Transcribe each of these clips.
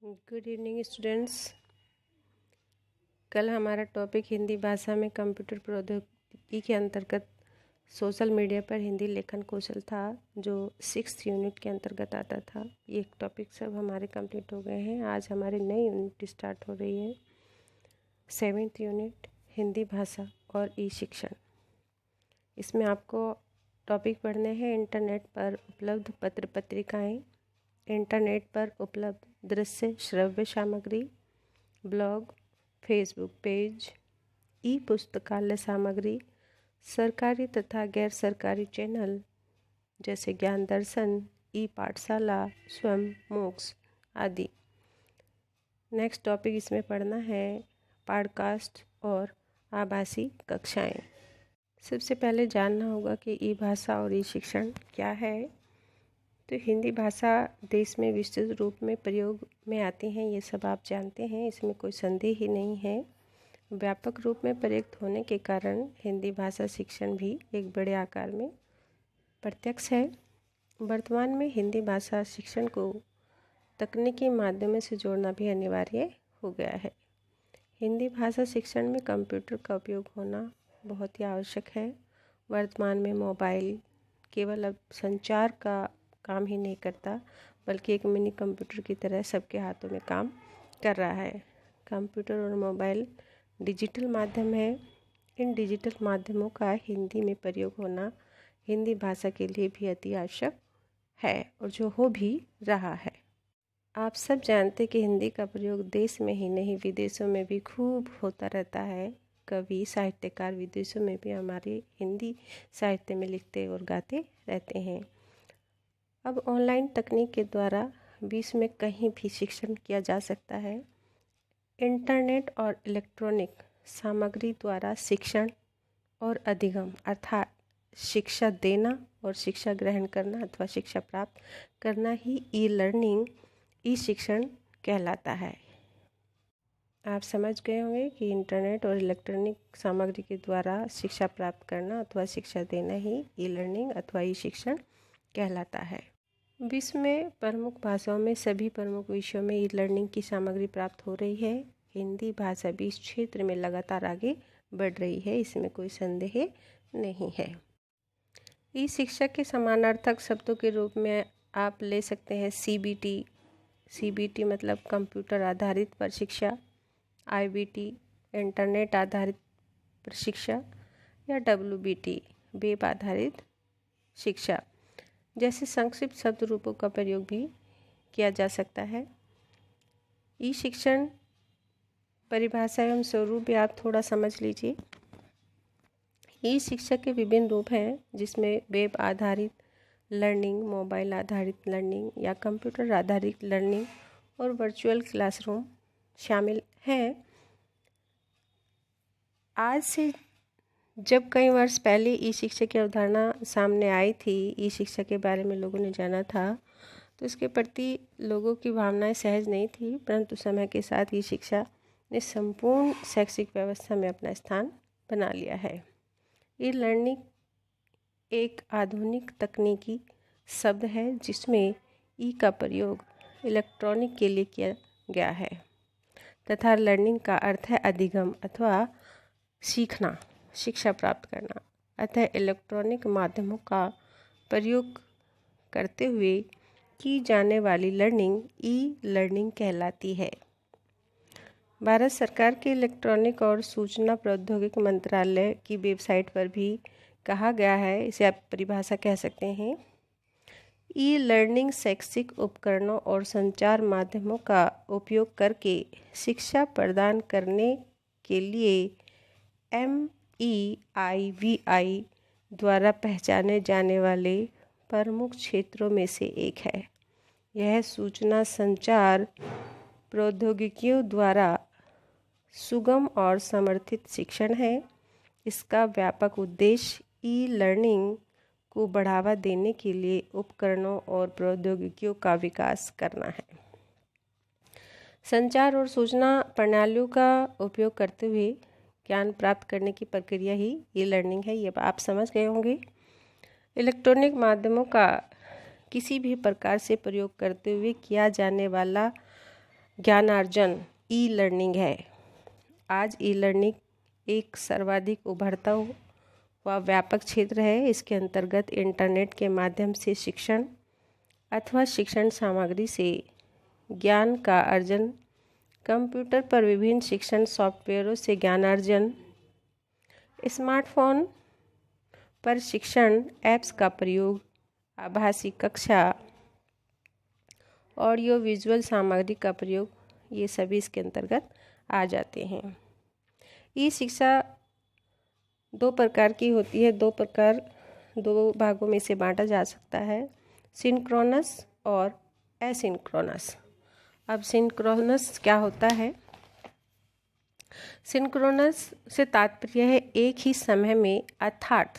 Good evening students. कल हमारा topic Hindi भाषा में कंप्यूटर प्रौद्योगिकी के अंतर्गत सोशल मीडिया पर हिंदी लेखन कौशल था, जो 6th यूनिट के अंतर्गत आता था। ये टॉपिक सब हमारे कंप्लीट हो गए हैं। आज हमारी नई यूनिट स्टार्ट हो रही है, 7th यूनिट हिंदी भाषा और ई शिक्षण। इसमें आपको टॉपिक पढ़ने हैं इंटरनेट पर उपलब्ध पत्र पत्रिकाएँ, इंटरनेट पर उपलब्ध दृश्य श्रव्य सामग्री, ब्लॉग, फेसबुक पेज, ई पुस्तकालय सामग्री, सरकारी तथा गैर सरकारी चैनल जैसे ज्ञान दर्शन, ई पाठशाला, स्वयं मोक्ष आदि। नेक्स्ट टॉपिक इसमें पढ़ना है पॉडकास्ट और आभासी कक्षाएं। सबसे पहले जानना होगा कि ई भाषा और ई शिक्षण क्या है। तो हिंदी भाषा देश में विस्तृत रूप में प्रयोग में आती हैं, ये सब आप जानते हैं, इसमें कोई संदेह ही नहीं है। व्यापक रूप में प्रयुक्त होने के कारण हिंदी भाषा शिक्षण भी एक बड़े आकार में प्रत्यक्ष है। वर्तमान में हिंदी भाषा शिक्षण को तकनीकी माध्यमों से जोड़ना भी अनिवार्य हो गया है। हिंदी भाषा शिक्षण में कंप्यूटर का उपयोग होना बहुत ही आवश्यक है। वर्तमान में मोबाइल केवल अब संचार का काम ही नहीं करता, बल्कि एक मिनी कंप्यूटर की तरह सबके हाथों में काम कर रहा है। कंप्यूटर और मोबाइल डिजिटल माध्यम है। इन डिजिटल माध्यमों का हिंदी में प्रयोग होना हिंदी भाषा के लिए भी अति आवश्यक है, और जो हो भी रहा है। आप सब जानते कि हिंदी का प्रयोग देश में ही नहीं विदेशों में भी खूब होता रहता है। कवि साहित्यकार विदेशों में भी हमारे हिंदी साहित्य में लिखते और गाते रहते हैं। अब ऑनलाइन तकनीक के द्वारा विश्व में कहीं भी शिक्षण किया जा सकता है। इंटरनेट और इलेक्ट्रॉनिक सामग्री द्वारा शिक्षण और अधिगम अर्थात शिक्षा देना और शिक्षा ग्रहण करना अथवा शिक्षा प्राप्त करना ही ई लर्निंग ई शिक्षण कहलाता है। आप समझ गए होंगे कि इंटरनेट और इलेक्ट्रॉनिक सामग्री के द्वारा शिक्षा प्राप्त करना अथवा शिक्षा देना ही ई लर्निंग अथवा ई शिक्षण कहलाता है। विश्व में प्रमुख भाषाओं में सभी प्रमुख विषयों में ई लर्निंग की सामग्री प्राप्त हो रही है। हिंदी भाषा भी इस क्षेत्र में लगातार आगे बढ़ रही है, इसमें कोई संदेह नहीं है। ई शिक्षा के समानार्थक शब्दों के रूप में आप ले सकते हैं सीबीटी। सीबीटी मतलब कंप्यूटर आधारित प्रशिक्षा, आईबीटी इंटरनेट आधारित प्रशिक्षा, या डब्ल्यूबीटी वेब आधारित शिक्षा जैसे संक्षिप्त शब्द रूपों का प्रयोग भी किया जा सकता है। ई शिक्षण परिभाषा एवं स्वरूप भी आप थोड़ा समझ लीजिए। ई शिक्षा के विभिन्न रूप हैं, जिसमें वेब आधारित लर्निंग, मोबाइल आधारित लर्निंग या कंप्यूटर आधारित लर्निंग और वर्चुअल क्लासरूम शामिल हैं। आज से जब कई वर्ष पहले ई शिक्षा की अवधारणा सामने आई थी, ई शिक्षा के बारे में लोगों ने जाना था, तो इसके प्रति लोगों की भावनाएं सहज नहीं थी, परंतु समय के साथ ई शिक्षा ने संपूर्ण शैक्षिक व्यवस्था में अपना स्थान बना लिया है। ई लर्निंग एक आधुनिक तकनीकी शब्द है, जिसमें ई का प्रयोग इलेक्ट्रॉनिक के लिए किया गया है तथा लर्निंग का अर्थ है अधिगम अथवा सीखना, शिक्षा प्राप्त करना। अतः इलेक्ट्रॉनिक माध्यमों का प्रयोग करते हुए की जाने वाली लर्निंग ई लर्निंग कहलाती है। भारत सरकार के इलेक्ट्रॉनिक और सूचना प्रौद्योगिकी मंत्रालय की वेबसाइट पर भी कहा गया है, इसे आप परिभाषा कह सकते हैं, ई लर्निंग शैक्षिक उपकरणों और संचार माध्यमों का उपयोग करके शिक्षा प्रदान करने के लिए MEIVI द्वारा पहचाने जाने वाले प्रमुख क्षेत्रों में से एक है। यह सूचना संचार प्रौद्योगिकियों द्वारा सुगम और समर्थित शिक्षण है। इसका व्यापक उद्देश्य ई लर्निंग को बढ़ावा देने के लिए उपकरणों और प्रौद्योगिकियों का विकास करना है। संचार और सूचना प्रणालियों का उपयोग करते हुए ज्ञान प्राप्त करने की प्रक्रिया ही ई लर्निंग है, ये आप समझ गए होंगे। इलेक्ट्रॉनिक माध्यमों का किसी भी प्रकार से प्रयोग करते हुए किया जाने वाला ज्ञानार्जन ई लर्निंग है। आज ई लर्निंग एक सर्वाधिक उभरता हुआ व्यापक क्षेत्र है। इसके अंतर्गत इंटरनेट के माध्यम से शिक्षण अथवा शिक्षण सामग्री से ज्ञान का अर्जन, कंप्यूटर पर विभिन्न शिक्षण सॉफ्टवेयरों से ज्ञानार्जन, स्मार्टफोन पर शिक्षण ऐप्स का प्रयोग, आभासी कक्षा, ऑडियो विजुअल सामग्री का प्रयोग, ये सभी इसके अंतर्गत आ जाते हैं। ई शिक्षा दो प्रकार की होती है, दो भागों में से बांटा जा सकता है, सिंक्रोनस और एसिंक्रोनस। अब सिंक्रोनस क्या होता है? सिंक्रोनस से तात्पर्य है एक ही समय में अर्थात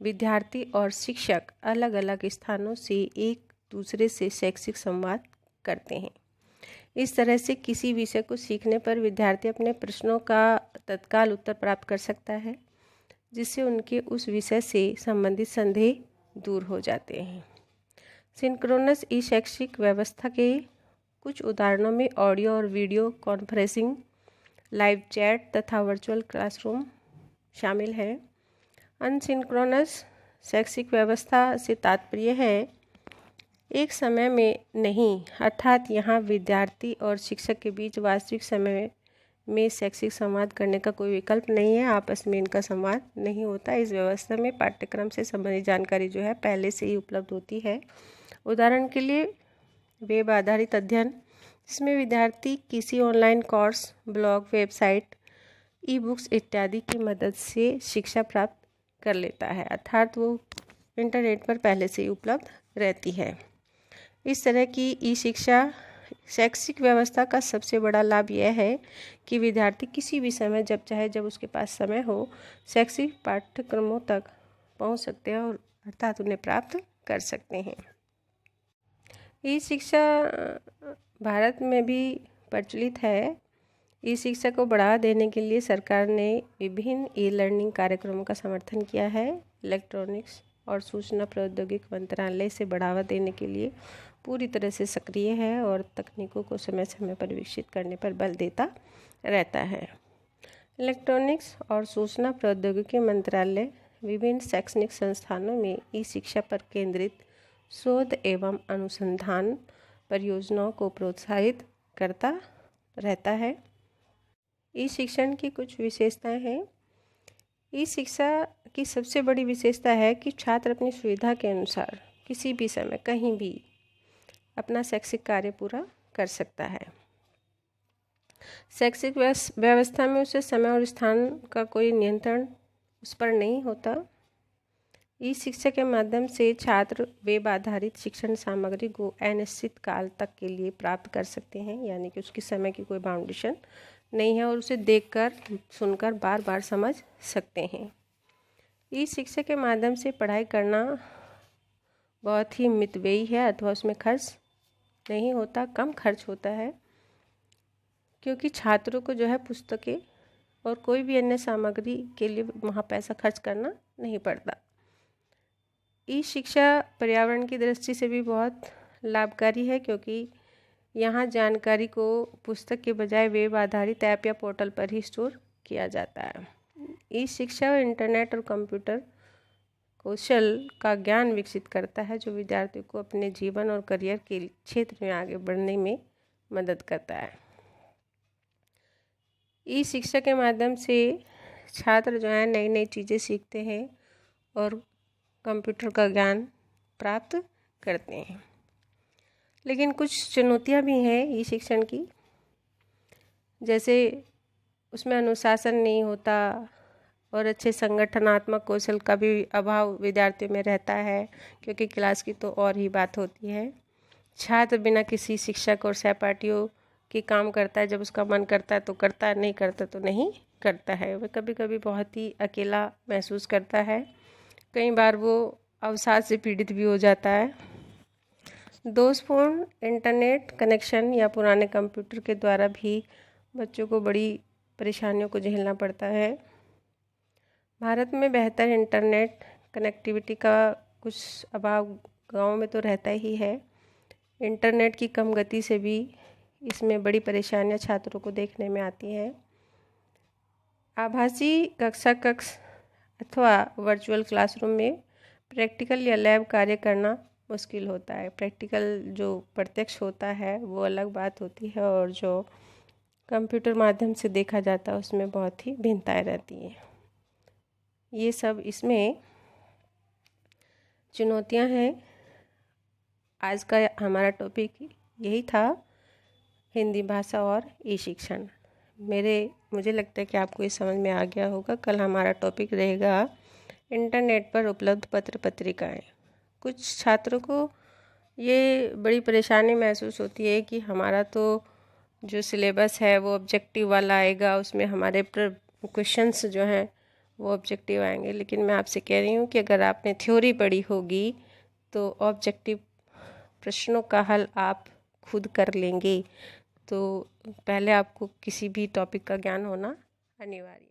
विद्यार्थी और शिक्षक अलग अलग स्थानों से एक दूसरे से शैक्षिक संवाद करते हैं। इस तरह से किसी विषय को सीखने पर विद्यार्थी अपने प्रश्नों का तत्काल उत्तर प्राप्त कर सकता है, जिससे उनके उस विषय से संबंधित संदेह दूर हो जाते हैं। सिंक्रोनस ई शैक्षिक व्यवस्था के कुछ उदाहरणों में ऑडियो और वीडियो कॉन्फ्रेंसिंग, लाइव चैट तथा वर्चुअल क्लासरूम शामिल है। अनसिंक्रोनस शैक्षिक व्यवस्था से तात्पर्य है एक समय में नहीं, अर्थात यहाँ विद्यार्थी और शिक्षक के बीच वास्तविक समय में शैक्षिक संवाद करने का कोई विकल्प नहीं है, आपस में इनका संवाद नहीं होता। इस व्यवस्था में पाठ्यक्रम से संबंधित जानकारी जो है पहले से ही उपलब्ध होती है। उदाहरण के लिए वेब आधारित अध्ययन, जिसमें विद्यार्थी किसी online course, blog, website, e books इत्यादि की मदद से शिक्षा प्राप्त कर लेता है, अर्थात वो इंटरनेट पर पहले से ही उपलब्ध रहती है। इस तरह की ई शिक्षा शैक्षिक व्यवस्था का सबसे बड़ा लाभ यह है कि विद्यार्थी किसी भी समय जब चाहे, जब उसके पास समय हो, शैक्षिक पाठ्यक्रमों तक पहुंच सकते हैं और अर्थात उन्हें प्राप्त कर सकते हैं। ई शिक्षा भारत में भी प्रचलित है। ई शिक्षा को बढ़ावा देने के लिए सरकार ने विभिन्न ई लर्निंग कार्यक्रमों का समर्थन किया है। इलेक्ट्रॉनिक्स और सूचना प्रौद्योगिकी मंत्रालय से बढ़ावा देने के लिए पूरी तरह से सक्रिय है और तकनीकों को समय समय पर विकसित करने पर बल देता रहता है। इलेक्ट्रॉनिक्स और सूचना प्रौद्योगिकी मंत्रालय विभिन्न शैक्षणिक संस्थानों में ई शिक्षा पर केंद्रित शोध एवं अनुसंधान परियोजनाओं को प्रोत्साहित करता रहता है। ई शिक्षण की कुछ विशेषताएं हैं। ई शिक्षा की सबसे बड़ी विशेषता है कि छात्र अपनी सुविधा के अनुसार किसी भी समय कहीं भी अपना शैक्षिक कार्य पूरा कर सकता है। शैक्षिक व्यवस्था में उसे समय और स्थान का कोई नियंत्रण उस पर नहीं होता। ई शिक्षा के माध्यम से छात्र वेब आधारित शिक्षण सामग्री को अनिश्चित काल तक के लिए प्राप्त कर सकते हैं, यानी कि उसकी समय की कोई बाउंडेशन नहीं है और उसे देखकर, सुनकर बार बार समझ सकते हैं। ई शिक्षा के माध्यम से पढ़ाई करना बहुत ही मितव्ययी है अथवा उसमें खर्च नहीं होता, कम खर्च होता है, क्योंकि छात्रों को जो है पुस्तकें और कोई भी अन्य सामग्री के लिए वहाँ पैसा खर्च करना नहीं पड़ता। ई शिक्षा पर्यावरण की दृष्टि से भी बहुत लाभकारी है, क्योंकि यहाँ जानकारी को पुस्तक के बजाय वेब आधारित ऐप या पोर्टल पर ही स्टोर किया जाता है। ई शिक्षा इंटरनेट और कंप्यूटर कौशल का ज्ञान विकसित करता है, जो विद्यार्थियों को अपने जीवन और करियर के क्षेत्र में आगे बढ़ने में मदद करता है। ई शिक्षा के माध्यम से छात्र जो है नई नई चीज़ें सीखते हैं और कंप्यूटर का ज्ञान प्राप्त करते हैं। लेकिन कुछ चुनौतियां भी हैं ई शिक्षण की, जैसे उसमें अनुशासन नहीं होता और अच्छे संगठनात्मक कौशल का भी अभाव विद्यार्थियों में रहता है, क्योंकि क्लास की तो और ही बात होती है। छात्र बिना किसी शिक्षक और सहपाठियों के काम करता है, जब उसका मन करता है तो करता है, नहीं करता तो नहीं करता है। वह कभी कभी बहुत ही अकेला महसूस करता है, कई बार वो अवसाद से पीड़ित भी हो जाता है। दोषपूर्ण इंटरनेट कनेक्शन या पुराने कंप्यूटर के द्वारा भी बच्चों को बड़ी परेशानियों को झेलना पड़ता है। भारत में बेहतर इंटरनेट कनेक्टिविटी का कुछ अभाव गाँव में तो रहता ही है। इंटरनेट की कम गति से भी इसमें बड़ी परेशानियां छात्रों को देखने में आती हैं। आभासी कक्षा कक्ष अथवा वर्चुअल क्लासरूम में प्रैक्टिकल या लैब कार्य करना मुश्किल होता है। प्रैक्टिकल जो प्रत्यक्ष होता है वो अलग बात होती है, और जो कंप्यूटर माध्यम से देखा जाता है उसमें बहुत ही भिन्नताएं रहती हैं। ये सब इसमें चुनौतियां हैं। आज का हमारा टॉपिक यही था, हिंदी भाषा और ई शिक्षण। मुझे लगता है कि आपको ये समझ में आ गया होगा। कल हमारा टॉपिक रहेगा इंटरनेट पर उपलब्ध पत्र पत्रिकाएं। कुछ छात्रों को ये बड़ी परेशानी महसूस होती है कि हमारा तो जो सिलेबस है वो ऑब्जेक्टिव वाला आएगा, उसमें हमारे क्वेश्चंस जो हैं वो ऑब्जेक्टिव आएंगे। लेकिन मैं आपसे कह रही हूँ कि अगर आपने थ्योरी पढ़ी होगी तो ऑब्जेक्टिव प्रश्नों का हल आप खुद कर लेंगे। तो पहले आपको किसी भी टॉपिक का ज्ञान होना अनिवार्य है।